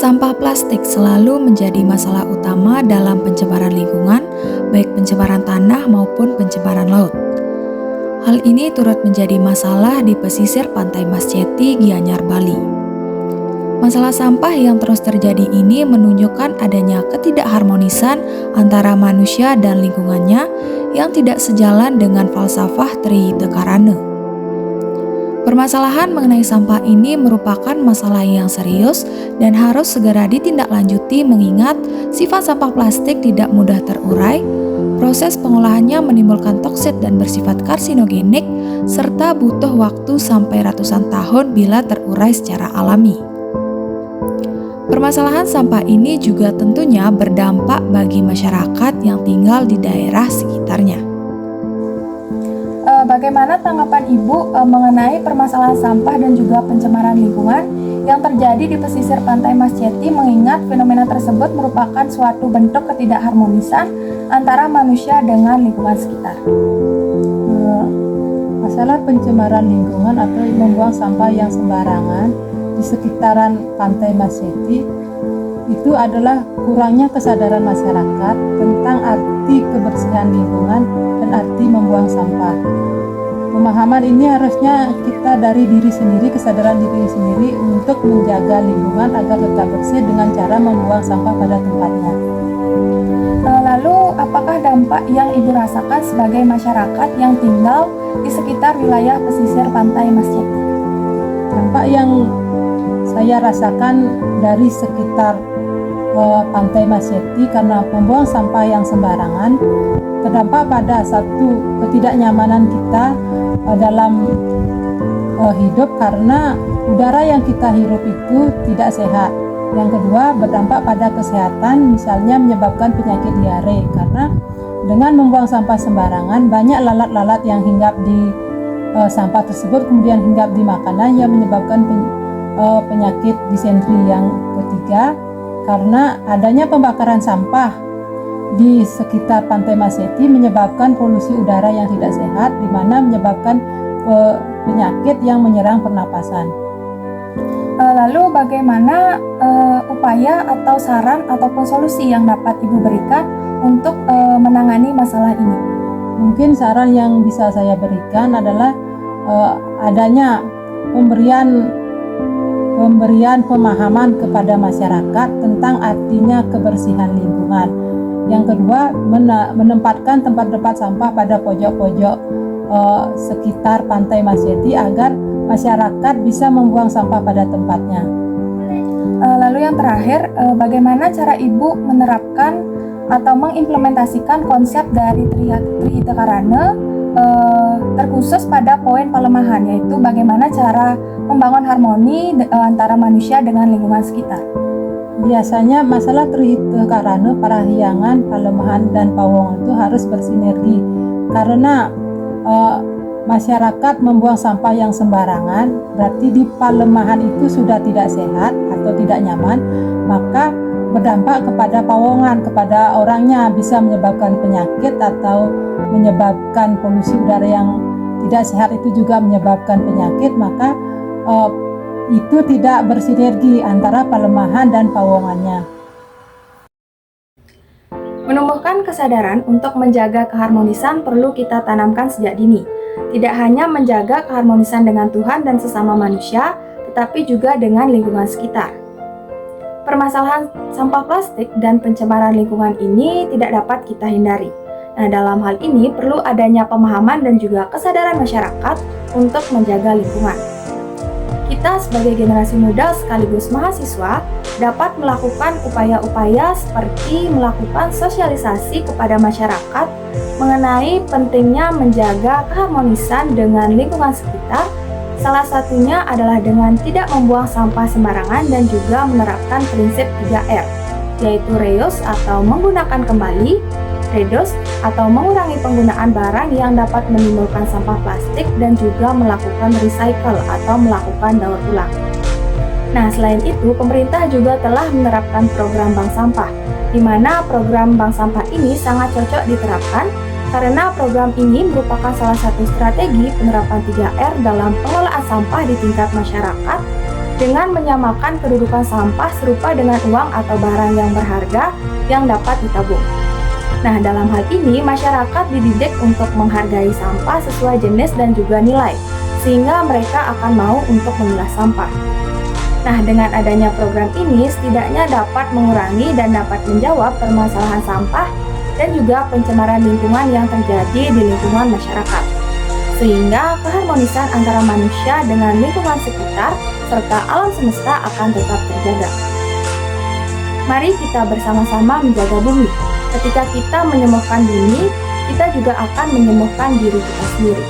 Sampah plastik selalu menjadi masalah utama dalam pencemaran lingkungan, baik pencemaran tanah maupun pencemaran laut. Hal ini turut menjadi masalah di pesisir pantai Masjeti, Gianyar, Bali. Masalah sampah yang terus terjadi ini menunjukkan adanya ketidakharmonisan antara manusia dan lingkungannya yang tidak sejalan dengan falsafah Trihita Karana. Permasalahan mengenai sampah ini merupakan masalah yang serius dan harus segera ditindaklanjuti mengingat sifat sampah plastik tidak mudah terurai, proses pengolahannya menimbulkan toksit dan bersifat karsinogenik, serta butuh waktu sampai ratusan tahun bila terurai secara alami. Permasalahan sampah ini juga tentunya berdampak bagi masyarakat yang tinggal di daerah sekitarnya. Bagaimana tanggapan Ibu mengenai permasalahan sampah dan juga pencemaran lingkungan yang terjadi di pesisir pantai Masjeti mengingat fenomena tersebut merupakan suatu bentuk ketidakharmonisan antara manusia dengan lingkungan sekitar? Masalah pencemaran lingkungan atau membuang sampah yang sembarangan di sekitaran pantai Masjeti itu adalah kurangnya kesadaran masyarakat tentang arti kebersihan lingkungan dan arti membuang sampah. Pemahaman ini harusnya kita dari diri sendiri, kesadaran diri sendiri untuk menjaga lingkungan agar tetap bersih dengan cara membuang sampah pada tempatnya. Lalu, apakah dampak yang Ibu rasakan sebagai masyarakat yang tinggal di sekitar wilayah pesisir pantai Masjeti? Dampak yang saya rasakan dari sekitar pantai Masjeti karena membuang sampah yang sembarangan terdampak pada satu ketidaknyamanan kita dalam hidup karena udara yang kita hirup itu tidak sehat. Yang kedua, berdampak pada kesehatan, misalnya menyebabkan penyakit diare karena dengan membuang sampah sembarangan banyak lalat-lalat yang hinggap di sampah tersebut kemudian hinggap di makanan yang menyebabkan penyakit disentri. Yang ketiga, karena adanya pembakaran sampah di sekitar pantai Masjeti menyebabkan polusi udara yang tidak sehat, di mana menyebabkan penyakit yang menyerang pernapasan. Lalu bagaimana upaya atau saran ataupun solusi yang dapat Ibu berikan untuk menangani masalah ini? Mungkin saran yang bisa saya berikan adalah adanya pemberian pemahaman kepada masyarakat tentang artinya kebersihan lingkungan. Yang kedua, menempatkan tempat-tempat sampah pada pojok-pojok sekitar pantai Masjeti agar masyarakat bisa membuang sampah pada tempatnya. Lalu yang terakhir, bagaimana cara Ibu menerapkan atau mengimplementasikan konsep dari Trihita Karana terkhusus pada poin pelemahan, yaitu bagaimana cara membangun harmoni antara manusia dengan lingkungan sekitar? Biasanya masalah Trihita Karana, parahyangan, palemahan, dan pawongan itu harus bersinergi karena masyarakat membuang sampah yang sembarangan berarti di palemahan itu sudah tidak sehat atau tidak nyaman, maka berdampak kepada pawongan, kepada orangnya, bisa menyebabkan penyakit atau menyebabkan polusi udara yang tidak sehat, itu juga menyebabkan penyakit, maka itu tidak bersinergi antara palemahan dan pawongannya. Menumbuhkan kesadaran untuk menjaga keharmonisan perlu kita tanamkan sejak dini. Tidak hanya menjaga keharmonisan dengan Tuhan dan sesama manusia, tetapi juga dengan lingkungan sekitar. Permasalahan sampah plastik dan pencemaran lingkungan ini tidak dapat kita hindari. Nah, dalam hal ini perlu adanya pemahaman dan juga kesadaran masyarakat untuk menjaga lingkungan. Kita sebagai generasi muda sekaligus mahasiswa dapat melakukan upaya-upaya seperti melakukan sosialisasi kepada masyarakat mengenai pentingnya menjaga keharmonisan dengan lingkungan sekitar. Salah satunya adalah dengan tidak membuang sampah sembarangan dan juga menerapkan prinsip 3R, yaitu reuse atau menggunakan kembali, reduce atau mengurangi penggunaan barang yang dapat menimbulkan sampah plastik, dan juga melakukan recycle atau melakukan daur ulang. Nah, selain itu, pemerintah juga telah menerapkan program bank sampah, di mana program bank sampah ini sangat cocok diterapkan karena program ini merupakan salah satu strategi penerapan 3R dalam pengelolaan sampah di tingkat masyarakat dengan menyamakan kedudukan sampah serupa dengan uang atau barang yang berharga yang dapat ditabung. Nah, dalam hal ini masyarakat dididik untuk menghargai sampah sesuai jenis dan juga nilai, sehingga mereka akan mau untuk memilah sampah. Nah, dengan adanya program ini setidaknya dapat mengurangi dan dapat menjawab permasalahan sampah dan juga pencemaran lingkungan yang terjadi di lingkungan masyarakat. Sehingga keharmonisan antara manusia dengan lingkungan sekitar serta alam semesta akan tetap terjaga. Mari kita bersama-sama menjaga bumi. Ketika kita menyembuhkan bumi, kita juga akan menyembuhkan diri kita sendiri.